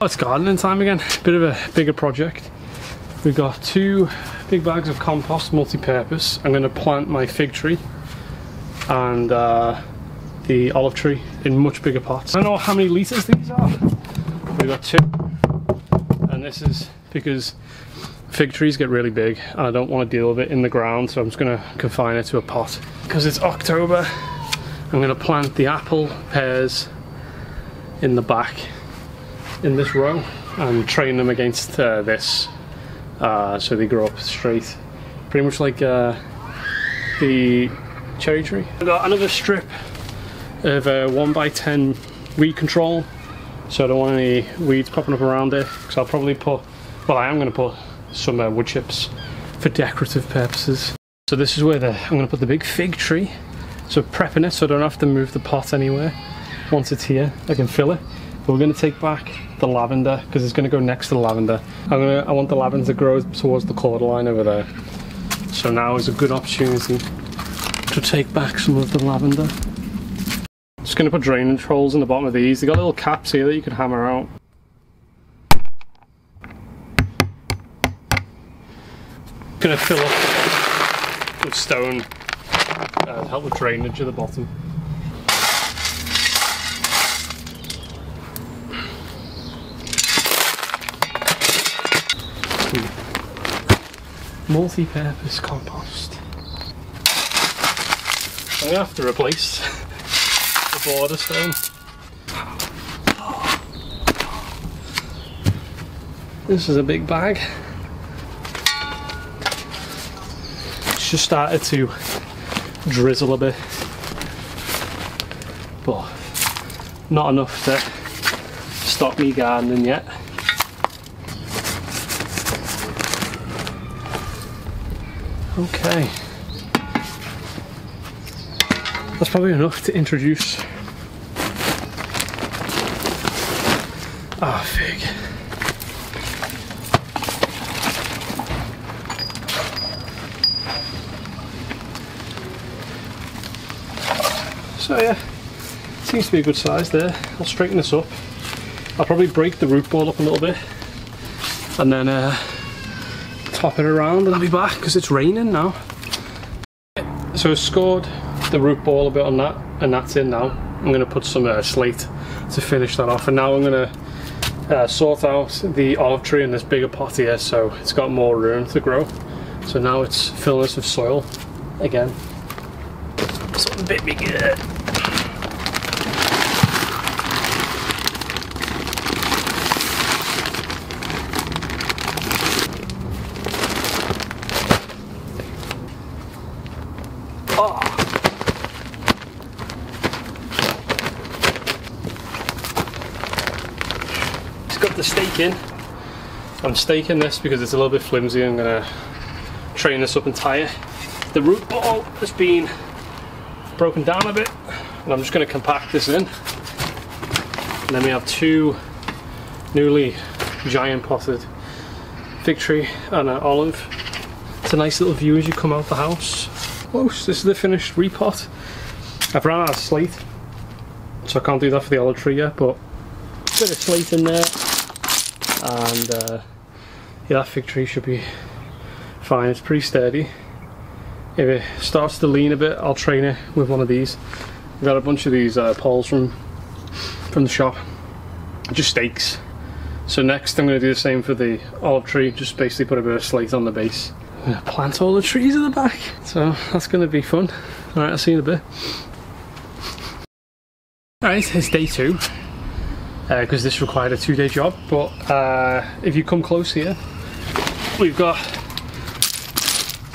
It's gardening time again. Bit of a bigger project. We've got 2 big bags of compost, multi-purpose. I'm going to plant my fig tree and the olive tree in much bigger pots. I don't know how many litres these are. We've got 2. And this is because fig trees get really big and I don't want to deal with it in the ground, so I'm just going to confine it to a pot. Because it's October, I'm going to plant the apple, pears in the back in this row and train them against this so they grow up straight, pretty much like the cherry tree. I've got another strip of 1x10 weed control, so I don't want any weeds popping up around it, because I'll probably put, well, I am going to put some wood chips for decorative purposes. So this is where I'm going to put the big fig tree, so prepping it so I don't have to move the pot anywhere. Once it's here I can fill it. But we're going to take back the lavender because it's going to go next to the lavender. I want the lavender to grow towards the quarter line over there. So now is a good opportunity to take back some of the lavender. Just going to put drainage holes in the bottom of these. They've got little caps here that you can hammer out. Going to fill up with stone to help with drainage at the bottom. Multi-purpose compost. I'm going to have to replace the border stone. This is a big bag. It's just started to drizzle a bit, but not enough to stop me gardening yet. Okay, that's probably enough to introduce our fig. So yeah, seems to be a good size there. I'll straighten this up. I'll probably break the root ball up a little bit and then top it around, and I'll be back because it's raining now. So I scored the root ball a bit on that, and that's in now. I'm going to put some slate to finish that off, and now I'm going to sort out the olive tree in this bigger pot here so it's got more room to grow. So now it's filling us with soil again. Something bit me good. Got the stake in. I'm staking this because it's a little bit flimsy. I'm going to train this up and tie it. The root ball has been broken down a bit and I'm just going to compact this in. And then we have 2 newly giant potted fig tree and an olive. It's a nice little view as you come out the house. Close. This is the finished repot. I've run out of slate, so I can't do that for the olive tree yet, but a bit of slate in there. And yeah, that fig tree should be fine. It's pretty sturdy. If it starts to lean a bit, I'll train it with one of these. I've got a bunch of these poles from the shop, just stakes. So next I'm going to do the same for the olive tree, just basically put a bit of slate on the base. I'm going to plant all the trees at the back, so that's going to be fun. Alright, I'll see you in a bit. Alright, it's day 2. Because this required a 2-day job, but if you come close here, we've got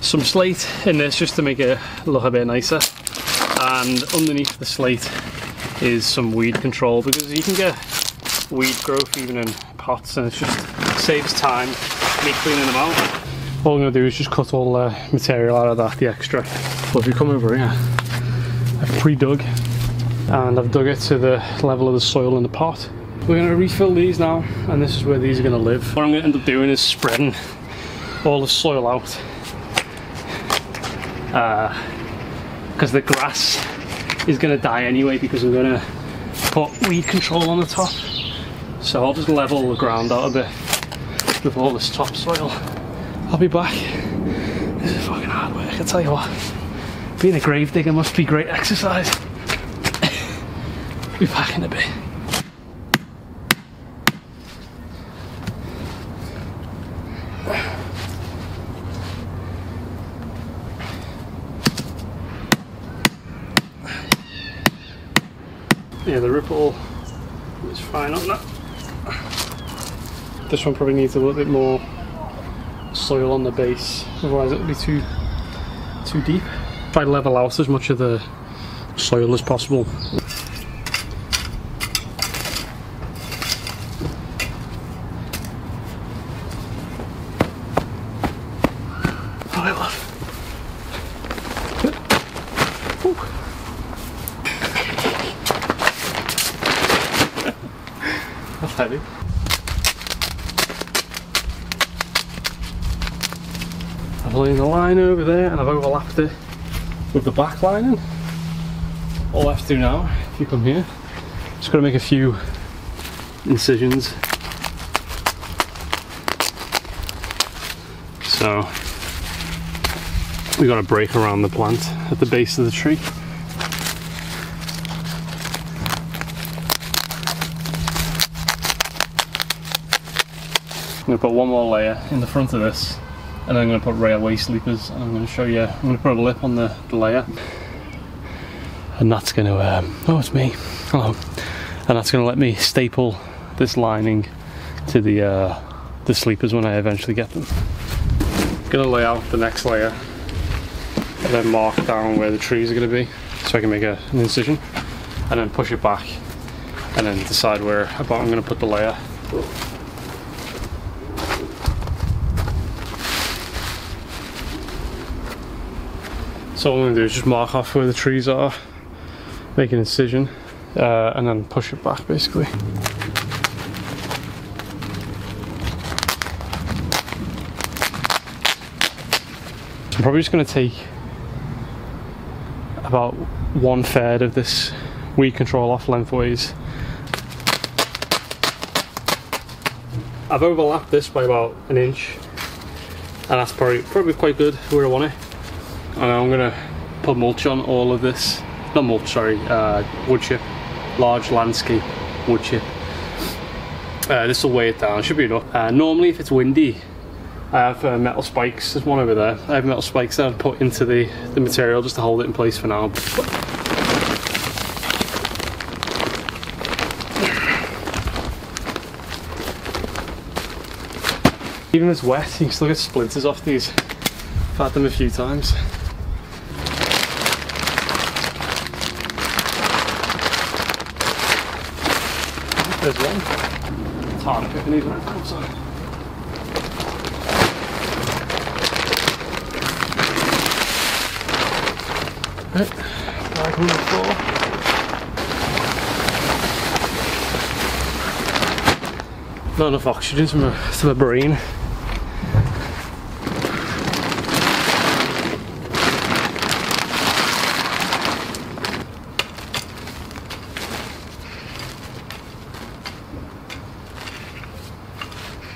some slate in this just to make it look a bit nicer, and underneath the slate is some weed control, because you can get weed growth even in pots and it just saves time me cleaning them out. All I'm going to do is just cut all the material out of that, the extra. But if you come over here, I've pre-dug and I've dug it to the level of the soil in the pot. We're going to refill these now, and this is where these are going to live. What I'm going to end up doing is spreading all the soil out, because the grass is going to die anyway, because I'm going to put weed control on the top. So I'll just level the ground out a bit with all this topsoil. I'll be back. This is fucking hard work, I tell you what. Being a grave digger must be great exercise. Be back in a bit. Yeah, the ripple is fine on that. This one probably needs a little bit more soil on the base, otherwise it'll be too deep. Try to level out as much of the soil as possible. Alright, love. That's heavy. I've laid the line over there and I've overlapped it with the back lining. All I have to do now, if you come here, just got to make a few incisions. So we got a break around the plant at the base of the tree. I'm going to put one more layer in the front of this, and then I'm going to put railway sleepers, and I'm going to show you, I'm going to put a lip on the layer, and that's going to, oh it's me, hello, and that's going to let me staple this lining to the sleepers when I eventually get them. I'm going to lay out the next layer, and then mark down where the trees are going to be, so I can make an incision, and then push it back, and then decide where about I'm going to put the layer. So what I'm going to do is just mark off where the trees are, make an incision, and then push it back basically. So I'm probably just going to take about 1/3 of this weed control off lengthways. I've overlapped this by about 1 inch, and that's probably quite good where I want it. And I'm going to put mulch on all of this, not mulch, sorry, wood chip, large landscape wood chip. This will weigh it down, it should be enough. Normally if it's windy, I have metal spikes, there's one over there. I have metal spikes that I'd put into the material just to hold it in place for now. Even if it's wet, you can still get splinters off these. I've had them a few times. There's one. It's hard to pick these right now, so. Right, bag number 4. Not enough oxygen to my brain.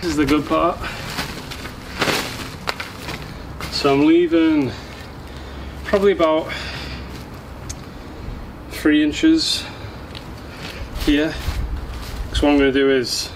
This is the good part. So I'm leaving probably about 3 inches here. So what I'm going to do is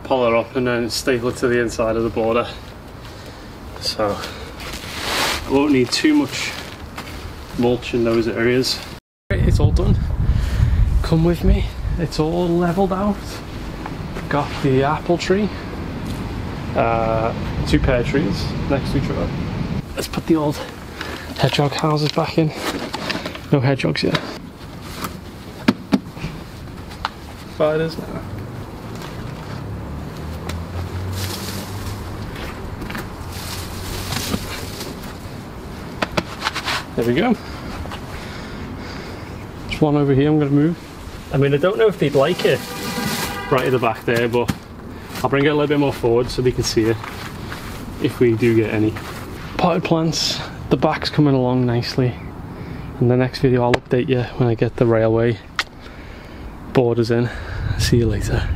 pull it up and then staple it to the inside of the border. So I won't need too much mulch in those areas. It's all done. Come with me. It's all leveled out. Got the apple tree. 2 pear trees next to each other. Let's put the old hedgehog houses back in. No hedgehogs yet. Spiders now. There we go. There's one over here I'm going to move. I mean, I don't know if they'd like it right at the back there, but I'll bring it a little bit more forward so they can see it if we do get any. Potted plants, the back's coming along nicely. In the next video I'll update you when I get the railway borders in. See you later.